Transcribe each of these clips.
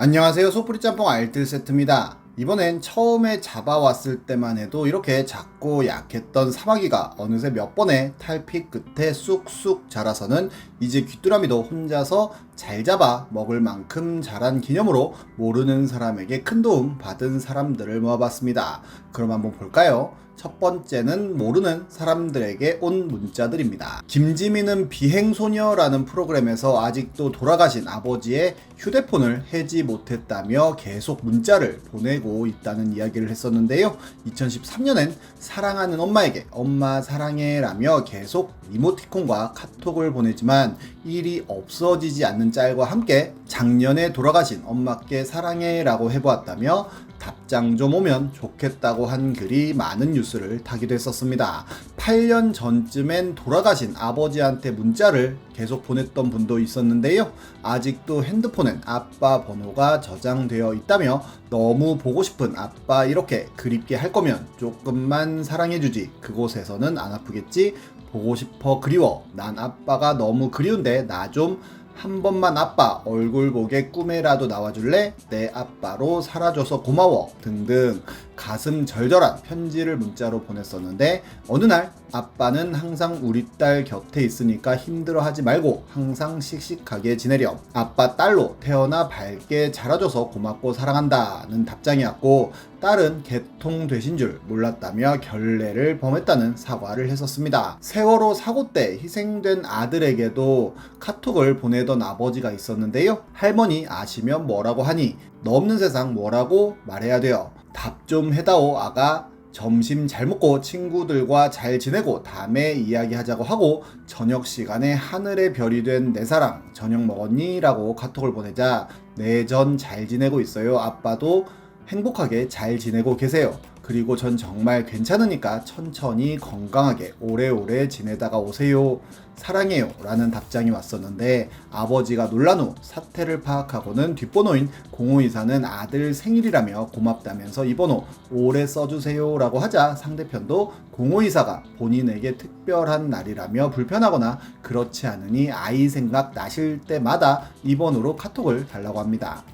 안녕하세요. 소프리 짬뽕 알뜰 세트입니다. 이번엔 처음에 잡아왔을 때만 해도 이렇게 작고 약했던 사마귀가 어느새 몇 번의 탈피 끝에 쑥쑥 자라서는 이제 귀뚜라미도 혼자서 잘 잡아 먹을 만큼 자란 기념으로 모르는 사람에게 큰 도움 받은 사람들을 모아봤습니다. 그럼 한번 볼까요? 첫 번째는 모르는 사람들에게 온 문자들입니다. 김지민은 비행소녀라는 프로그램에서 아직도 돌아가신 아버지의 휴대폰을 해지 못했다며 계속 문자를 보내고 있다는 이야기를 했었는데요. 2013년엔 사랑하는 엄마에게 엄마 사랑해 라며 계속 이모티콘과 카톡을 보내지만 일이 없어지지 않는 짤과 함께 작년에 돌아가신 엄마께 사랑해 라고 해보았다며 답장 좀 오면 좋겠다고 한 글이 많은 뉴스를 타기도 했었습니다. 8년 전쯤엔 돌아가신 아버지한테 문자를 계속 보냈던 분도 있었는데요. 아직도 핸드폰엔 아빠 번호가 저장되어 있다며 너무 보고 싶은 아빠 이렇게 그립게 할 거면 조금만 사랑해주지. 그곳에서는 안 아프겠지? 보고 싶어 그리워. 난 아빠가 너무 그리운데 나 좀 한 번만 아빠 얼굴 보게 꿈에라도 나와줄래? 내 아빠로 살아줘서 고마워 등등 가슴 절절한 편지를 문자로 보냈었는데 어느 날 아빠는 항상 우리 딸 곁에 있으니까 힘들어하지 말고 항상 씩씩하게 지내렴. 아빠 딸로 태어나 밝게 자라줘서 고맙고 사랑한다는 답장이었고 딸은 개통되신 줄 몰랐다며 결례를 범했다는 사과를 했었습니다. 세월호 사고 때 희생된 아들에게도 카톡을 보내던 아버지가 있었는데요. 할머니 아시면 뭐라고 하니? 너 없는 세상 뭐라고 말해야 돼요. 답 좀 해다오 아가. 점심 잘 먹고 친구들과 잘 지내고 다음에 이야기하자고 하고 저녁 시간에 하늘의 별이 된 내 사랑 저녁 먹었니? 라고 카톡을 보내자 네 전 잘 지내고 있어요. 아빠도 행복하게 잘 지내고 계세요. 그리고 전 정말 괜찮으니까 천천히 건강하게 오래오래 지내다가 오세요. 사랑해요. 라는 답장이 왔었는데 아버지가 놀란 후 사태를 파악하고는 뒷번호인 0524는 아들 생일이라며 고맙다면서 이 번호 오래 써주세요 라고 하자 상대편도 0524가 본인에게 특별한 날이라며 불편하거나 그렇지 않으니 아이 생각 나실 때마다 이 번호로 카톡을 달라고 합니다.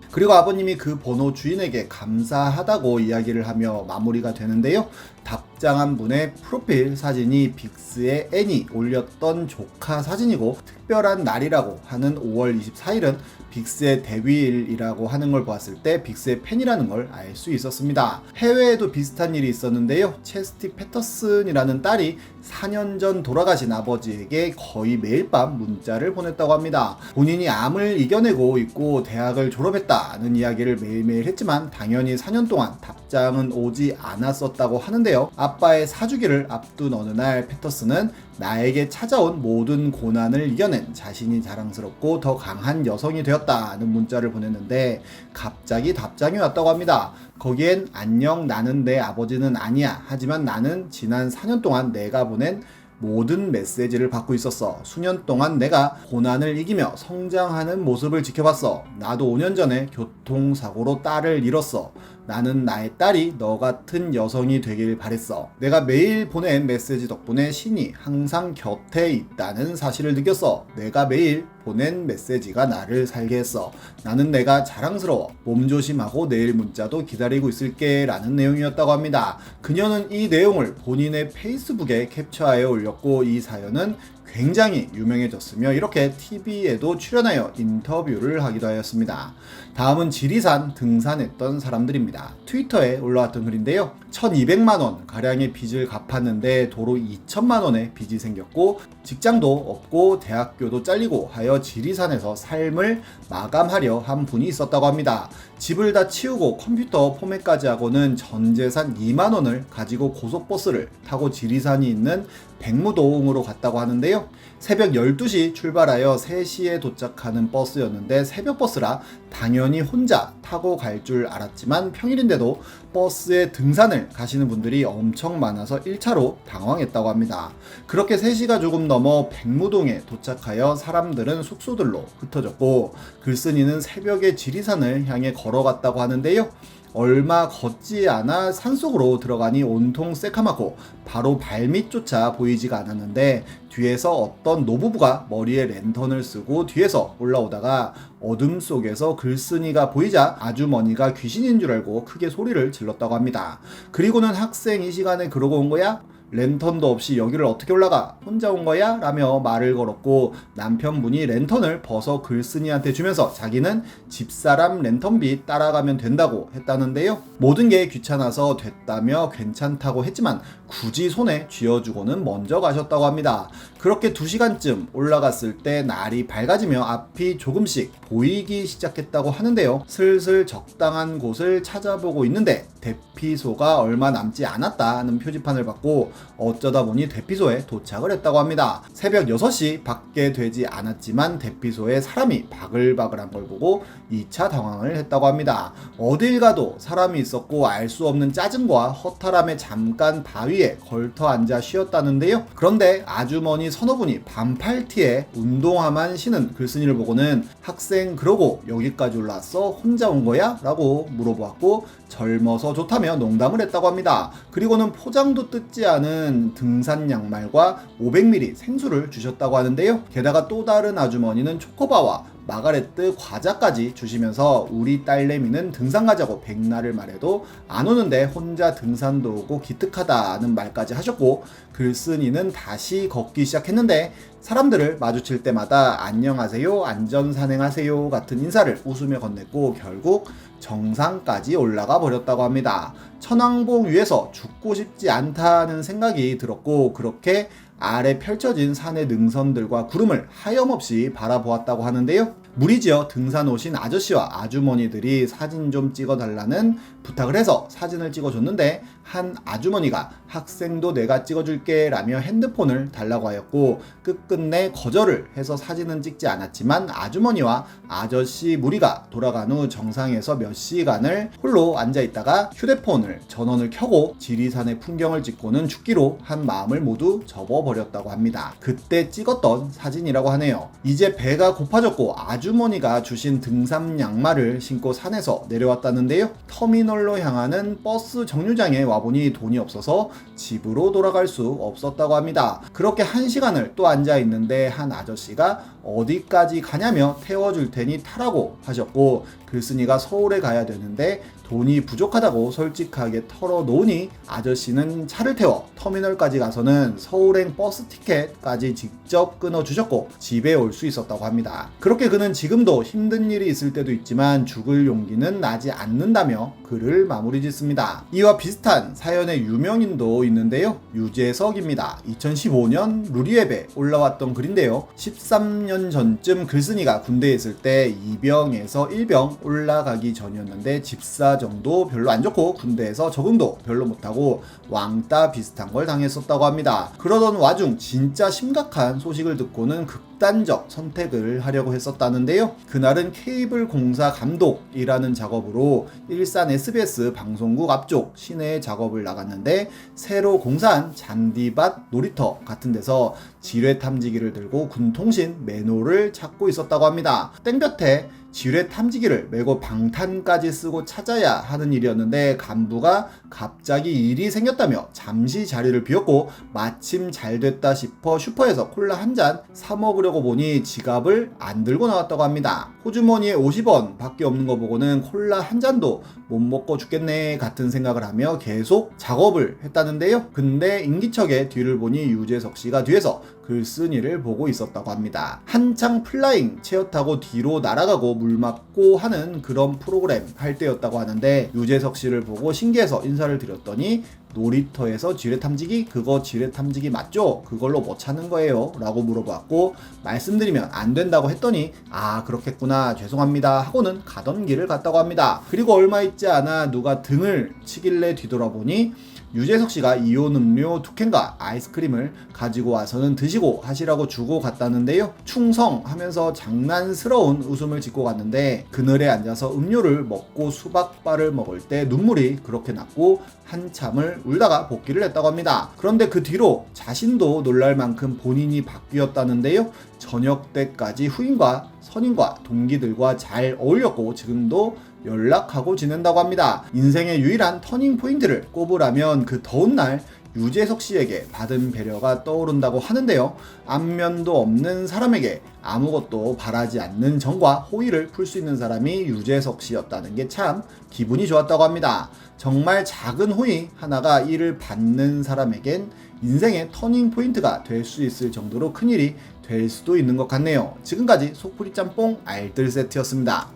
그리고 아버님이 그 번호 주인에게 감사하다고 이야기를 하며 마무리가 되는데요. 답장한 분의 프로필 사진이 빅스의 애니 올렸던 조카 사진이고 특별한 날이라고 하는 5월 24일은 빅스의 데뷔일이라고 하는 걸 보았을 때 빅스의 팬이라는 걸 알 수 있었습니다. 해외에도 비슷한 일이 있었는데요. 체스티 패터슨이라는 딸이 4년 전 돌아가신 아버지에게 거의 매일 밤 문자를 보냈다고 합니다. 본인이 암을 이겨내고 있고 대학을 졸업했다는 이야기를 매일매일 했지만 당연히 4년 동안 답장은 오지 않았었다고 하는데요. 아빠의 사주기를 앞둔 어느 날 패터슨은 나에게 찾아온 모든 고난을 이겨낸 자신이 자랑스럽고 더 강한 여성이 되었다는 문자를 보냈는데 갑자기 답장이 왔다고 합니다. 거기엔 안녕 나는 내 아버지는 아니야. 하지만 나는 지난 4년 동안 내가 보낸 모든 메시지를 받고 있었어. 수년 동안 내가 고난을 이기며 성장하는 모습을 지켜봤어. 나도 5년 전에 교통사고로 딸을 잃었어. 나는 나의 딸이 너 같은 여성이 되길 바랬어. 내가 매일 보낸 메시지 덕분에 신이 항상 곁에 있다는 사실을 느꼈어. 내가 매일 보낸 메시지가 나를 살게 했어. 나는 내가 자랑스러워. 몸 조심하고 내일 문자도 기다리고 있을게 라는 내용이었다고 합니다. 그녀는 이 내용을 본인의 페이스북에 캡처하여 올렸고 이 사연은 굉장히 유명해졌으며 이렇게 TV에도 출연하여 인터뷰를 하기도 하였습니다. 다음은 지리산 등산했던 사람들입니다. 트위터에 올라왔던 글인데요. 1200만원 가량의 빚을 갚았는데 도로 2000만원의 빚이 생겼고 직장도 없고 대학교도 잘리고 하여 지리산에서 삶을 마감하려 한 분이 있었다고 합니다. 집을 다 치우고 컴퓨터 포맷까지 하고는 전 재산 2만원을 가지고 고속버스를 타고 지리산이 있는 백무동으로 갔다고 하는데요. 새벽 12시 출발하여 3시에 도착하는 버스였는데 새벽 버스라 당연히 혼자 타고 갈 줄 알았지만 평일인데도 버스에 등산을 가시는 분들이 엄청 많아서 1차로 당황했다고 합니다. 그렇게 3시가 조금 넘어 백무동에 도착하여 사람들은 숙소들로 흩어졌고 글쓴이는 새벽에 지리산을 향해 걸어갔다고 하는데요. 얼마 걷지 않아 산속으로 들어가니 온통 새카맣고 바로 발밑조차 보이지가 않았는데 뒤에서 어떤 노부부가 머리에 랜턴을 쓰고 뒤에서 올라오다가 어둠 속에서 글쓴이가 보이자 아주머니가 귀신인 줄 알고 크게 소리를 질렀다고 합니다. 그리고는 학생 이 시간에 그러고 온 거야? 랜턴도 없이 여기를 어떻게 올라가? 혼자 온 거야? 라며 말을 걸었고 남편분이 랜턴을 벗어 글쓴이한테 주면서 자기는 집사람 랜턴비 따라가면 된다고 했다는데요. 모든 게 귀찮아서 됐다며 괜찮다고 했지만 굳이 손에 쥐어주고는 먼저 가셨다고 합니다. 그렇게 2시간쯤 올라갔을 때 날이 밝아지며 앞이 조금씩 보이기 시작했다고 하는데요. 슬슬 적당한 곳을 찾아보고 있는데 대피소가 얼마 남지 않았다는 표지판을 받고 어쩌다 보니 대피소에 도착을 했다고 합니다. 새벽 6시 밖에 되지 않았지만 대피소에 사람이 바글바글한 걸 보고 2차 당황을 했다고 합니다. 어딜 가도 사람이 있었고 알 수 없는 짜증과 허탈함에 잠깐 바위에 걸터 앉아 쉬었다는데요. 그런데 아주머니 서너분이 반팔티에 운동화만 신은 글쓴이를 보고는 학생 그러고 여기까지 올라왔어? 혼자 온 거야? 라고 물어보았고 젊어서 좋다며 농담을 했다고 합니다. 그리고는 포장도 뜯지 않은 등산 양말과 500ml 생수를 주셨다고 하는데요. 게다가 또 다른 아주머니는 초코바와 마가레트 과자까지 주시면서 우리 딸내미는 등산 가자고 백날을 말해도 안 오는데 혼자 등산도 오고 기특하다는 말까지 하셨고 글쓴이는 다시 걷기 시작했는데 사람들을 마주칠 때마다 안녕하세요, 안전산행하세요 같은 인사를 웃으며 건넸고 결국 정상까지 올라가 버렸다고 합니다. 천왕봉 위에서 죽고 싶지 않다는 생각이 들었고 그렇게 아래 펼쳐진 산의 능선들과 구름을 하염없이 바라보았다고 하는데요. 무리지어 등산 오신 아저씨와 아주머니들이 사진 좀 찍어달라는 부탁을 해서 사진을 찍어줬는데 한 아주머니가 학생도 내가 찍어줄게 라며 핸드폰을 달라고 하였고 끝끝내 거절을 해서 사진은 찍지 않았지만 아주머니와 아저씨 무리가 돌아간 후 정상에서 몇 시간을 홀로 앉아있다가 휴대폰을 전원을 켜고 지리산의 풍경을 찍고는 죽기로 한 마음을 모두 접어버렸다고 합니다. 그때 찍었던 사진이라고 하네요. 이제 배가 고파졌고 아주머니가 주신 등산 양말을 신고 산에서 내려왔다는데요. 터미널로 향하는 버스 정류장에 와보니 돈이 없어서 집으로 돌아갈 수 없었다고 합니다. 그렇게 1시간을 또 앉아있는데 한 아저씨가 어디까지 가냐며 태워줄 테니 타라고 하셨고 글쓴이가 서울에 가야 되는데 돈이 부족하다고 솔직하게 털어놓으니 아저씨는 차를 태워 터미널까지 가서는 서울행 버스 티켓까지 직접 끊어주셨고 집에 올 수 있었다고 합니다. 그렇게 그는 지금도 힘든 일이 있을 때도 있지만 죽을 용기는 나지 않는다며 글을 마무리 짓습니다. 이와 비슷한 사연의 유명인도 있는데요. 유재석입니다. 2015년 루리앱에 올라왔던 글인데요. 13년 전쯤 글쓴이가 군대에 있을 때 2병에서 1병 올라가기 전이었는데 집사 정도 별로 안 좋고 군대에서 적응도 별로 못하고 왕따 비슷한 걸 당했었다고 합니다. 그러던 와중 진짜 심각한 소식을 듣고는 극단적 선택을 하려고 했었다는데요. 그날은 케이블 공사 감독이라는 작업으로 일산 SBS 방송국 앞쪽 시내 작업을 나갔는데 새로 공사한 잔디밭 놀이터 같은 데서 지뢰 탐지기를 들고 군통신 매노를 찾고 있었다고 합니다. 땡볕에 지뢰 탐지기를 메고 방탄까지 쓰고 찾아야 하는 일이었는데 간부가 갑자기 일이 생겼다며 잠시 자리를 비웠고 마침 잘 됐다 싶어 슈퍼에서 콜라 한 잔 사 먹으려고 보니 지갑을 안 들고 나왔다고 합니다. 호주머니에 50원 밖에 없는 거 보고는 콜라 한 잔도 못 먹고 죽겠네 같은 생각을 하며 계속 작업을 했다는데요. 근데 인기척에 뒤를 보니 유재석 씨가 뒤에서 글쓴이를 보고 있었다고 합니다. 한창 플라잉 체어 타고 뒤로 날아가고 물 맞고 하는 그런 프로그램 할 때였다고 하는데 유재석 씨를 보고 신기해서 인사를 드렸더니 놀이터에서 지뢰 탐지기? 그거 지뢰 탐지기 맞죠? 그걸로 뭐 찾는 거예요? 라고 물어봤고 말씀드리면 안 된다고 했더니 아 그렇겠구나 죄송합니다 하고는 가던 길을 갔다고 합니다. 그리고 얼마 있지 않아 누가 등을 치길래 뒤돌아보니 유재석 씨가 이온 음료 2캔과 아이스크림을 가지고 와서는 드시고 하시라고 주고 갔다는데요. 충성하면서 장난스러운 웃음을 짓고 갔는데 그늘에 앉아서 음료를 먹고 수박바를 먹을 때 눈물이 그렇게 났고 한참을 울다가 복귀를 했다고 합니다. 그런데 그 뒤로 자신도 놀랄 만큼 본인이 바뀌었다는데요. 저녁 때까지 후임과 선임과 동기들과 잘 어울렸고 지금도 연락하고 지낸다고 합니다. 인생의 유일한 터닝 포인트를 꼽으라면 그 더운 날 유재석 씨에게 받은 배려가 떠오른다고 하는데요. 안면도 없는 사람에게 아무것도 바라지 않는 정과 호의를 풀 수 있는 사람이 유재석 씨였다는 게 참 기분이 좋았다고 합니다. 정말 작은 호의 하나가 이를 받는 사람에겐 인생의 터닝 포인트가 될 수 있을 정도로 큰일이 될 수도 있는 것 같네요. 지금까지 속풀이 짬뽕 알뜰 세트였습니다.